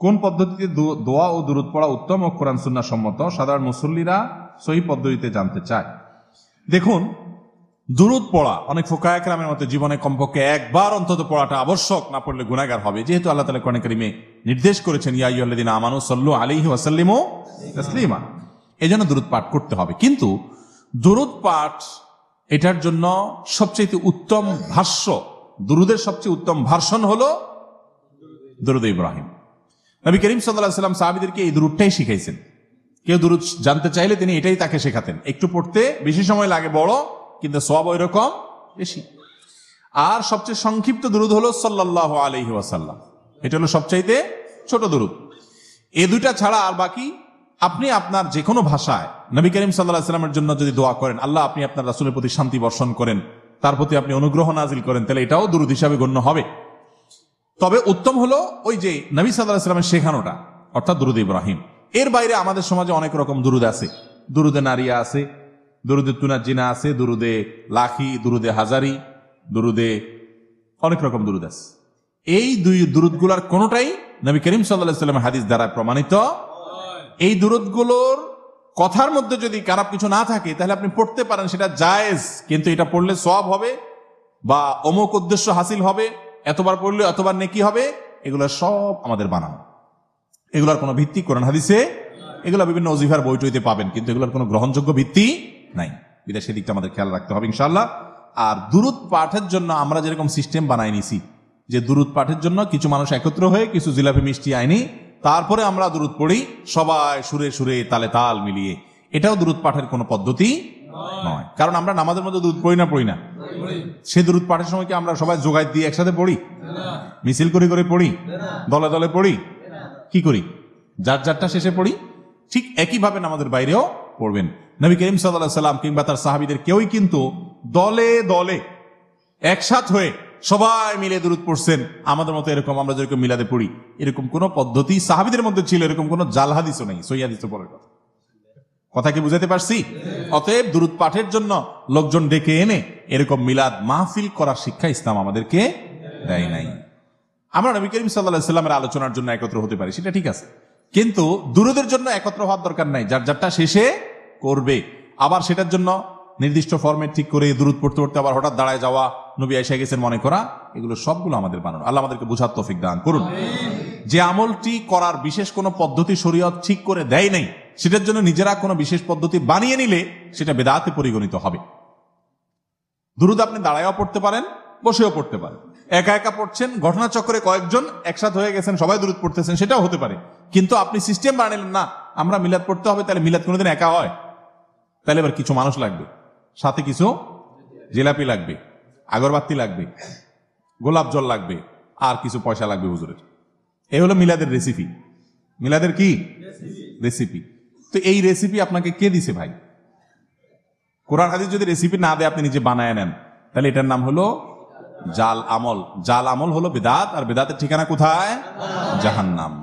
কোন পদ্ধতিতে দোয়া ও দুরূদ পড়া উত্তম ও কোরআন সুন্নাহ সম্মত, সাধারণ মুসল্লিরা সহি পদ্ধতিতে জানতে চায়। দেখুন, দুরূদ পড়া অনেক ফুকাহা কেরামের মতে জীবনে কমপক্ষে একবার অন্তত পড়াটা আবশ্যক, না পড়লে গুনাহগার হবে, যেহেতু আল্লাহ তাআলা কোরআন কারীমে নির্দেশ করেছেন ইয়া আইয়ুহাল্লাযীনা আমানু সাল্লু আলাইহি ওয়া সাল্লিমু তাসলিমা, এজন্য দুরূদ পাঠ করতে হবে। কিন্তু দুরূদ পাঠ এটার জন্য সবচেয়ে উত্তম ভাষ্য, দুরূদের সবচেয়ে উত্তম ভার্সন হলো দুরূদ ইব্রাহিম। নবী করিম সাল্লাল্লাহু আলাইহি ওয়াসাল্লাম সাহাবীদেরকে এই দুরূদটাই শিখাইছেন। কেউ দুরূদ জানতে চাইলে তিনি এটাই তাকে শেখাতেন। একটু পড়তে বেশি সময় লাগে বড়, কিন্তু সওয়াব ওই রকম বেশি। আর সবচেয়ে সংক্ষিপ্ত দুরূদ হলো সাল্লাল্লাহু আলাইহি ওয়াসাল্লাম, এটা হলো সবচাইতে ছোট দুরূদ। এই দুইটা ছাড়া আর বাকি আপনি আপনার যে কোনো ভাষায় নবী করিম সাল্লাল্লাহু আলাইহি ওয়াসাল্লামের জন্য যদি দোয়া করেন, আল্লাহ আপনি আপনার রাসূলের প্রতি শান্তি বর্ষণ করেন, তার প্রতি আপনি অনুগ্রহ নাজিল করেন, তাহলে এটাও দুরূদ হিসাবে গণ্য হবে। তবে উত্তম হলো ওই যে নবী সাল্লাল্লাহু আলাইহি ওয়াসাল্লামের শেখানোটা, অর্থাৎ দুরূদ ইব্রাহিম। এর বাইরে আমাদের সমাজে অনেক রকম দুরূদ আছে। দুরূদে নারিয়া আছে, দুরূদে তুনাজ্জিনা আছে, দুরূদে লাখি, দুরূদে হাজারি, দুরূদে অনেক রকম দুরূদ আছে। এই দুই দুরূদগুলোর কোনোটাই নবী করিম সাল্লাল্লাহু আলাইহি ওয়াসাল্লামের হাদিস দ্বারা প্রমাণিত। এই দুরূদগুলোর কথার মধ্যে যদি খারাপ কিছু না থাকে তাহলে আপনি পড়তে পারেন, সেটা জায়েজ, কিন্তু এটা পড়লে সওয়াব হবে বা অমুক উদ্দেশ্য হাসিল হবে, এতবার পড়লে এতবার নেকি হবে, এগুলো সব আমাদের বানানো। এগুলোর কোনো ভিত্তি কোরআন হাদিসে, এগুলো বিভিন্ন ওজিফার বইটইতে পাবেন, কিন্তু এগুলোর কোনো গ্রহণযোগ্য ভিত্তি নাই। বিদেশে দিকটা আমাদের খেয়াল রাখতে হবে ইনশাআল্লাহ। আর দুরূদ পাঠের জন্য আমরা যেরকম সিস্টেম বানাই নিছি, যে দুরূদ পাঠের জন্য কিছু মানুষ একত্র হয়ে কিছু জিলাপি মিষ্টি আইনি, তারপরে আমরা দুরূদ পড়ি সবাই সুরে সুরে তালে তাল মিলিয়ে, এটাও দুরূদ পাঠের কোনো পদ্ধতি নয়। কারণ আমরা নামাজের মধ্যে দুরূদ পড়ি না, সে দুরূদ পাঠের সময় কি আমরা সবাই জোগাড় দিয়ে একসাথে পড়ি? মিছিল করে করে পড়ি? দলে দলে পড়ি? কি করি? যার যারটা শেষে পড়ি। ঠিক একইভাবে নামাজের বাইরেও পড়বেন। নবী করিম সাল্লাল্লাহু আলাইহি ওয়াসাল্লাম কিংবা তার সাহাবীদের কেউই কিন্তু দলে দলে একসাথ হয়ে সবাই মিলে দুরূদ পড়ছেন আমাদের মতো, এরকম আমরা যেরকম মিলাদে পড়ি, এরকম কোন পদ্ধতি সাহাবীদের মধ্যে ছিল, এরকম কোন জাল হাদিসও নেই, সহিহ হাদিসে পড়ার কথা কি বুঝাতে পারছি? অতএব দুরূদ পাঠের জন্য লোকজন ডেকে এনে এরকম মিলাদ মাহফিল করার শিক্ষা ইসলাম আমাদেরকে দেয় নাই। আমরা নবী করিম সাল্লাল্লাহু আলাইহি ওয়াসাল্লামের আলোচনার জন্য একত্র হতে পারি, সেটা ঠিক আছে, কিন্তু দুরূদের জন্য একত্র হওয়ার দরকার নাই, যার যারটা শেষে করবে। আবার সেটার জন্য নির্দিষ্ট ফরম্যাট ঠিক করে দুরূদ পড়তে পড়তে আবার হঠাৎ দাঁড়ায় যাওয়া, নবী আয়েশা গেছেন মনে করা, এগুলো সবগুলো আমাদের বানানো। আল্লাহ আমাদেরকে বুঝার তৌফিক দান করুন। যে আমলটি করার বিশেষ কোনো পদ্ধতি শরীয়ত ঠিক করে দেয় নাই, সেটার জন্য নিজেরা কোনো বিশেষ পদ্ধতি বানিয়ে নিলে সেটা বেদাতে পরিগণিত হবে। দুরূদ আপনি দাঁড়ায়ও পড়তে পারেন, বসেও পড়তে পারেন। একা একা পড়ছেন, ঘটনাচক্রে কয়েকজন একসাথ হয়ে গেছেন, সবাই দুরূদ পড়তেছেন, সেটাও হতে পারে। কিন্তু আপনি সিস্টেম বানালেন না আমরা মিলাদ পড়তে হবে, তাহলে মিলাদ কোনোদিন একা হয়? তাহলে এবার কিছু মানুষ লাগবে, সাথে কিছু জিলাপি লাগবে, আগরবাতি লাগবে, গোলাপ জল লাগবে, আর কিছু পয়সা লাগবে হুজুরের। এই হলো মিলাদের রেসিপি। মিলাদের কি রেসিপি? তো এই রেসিপি আপনাকে কে দিছে ভাই? কোরআন হাদিস যদি রেসিপি না দেয়, আপনি নিজে বানায় নেন, তাহলে এটার নাম হলো জাল আমল। জাল আমল হলো বিদআত, আর বিদআতের ঠিকানা কোথায়? জাহান্নাম।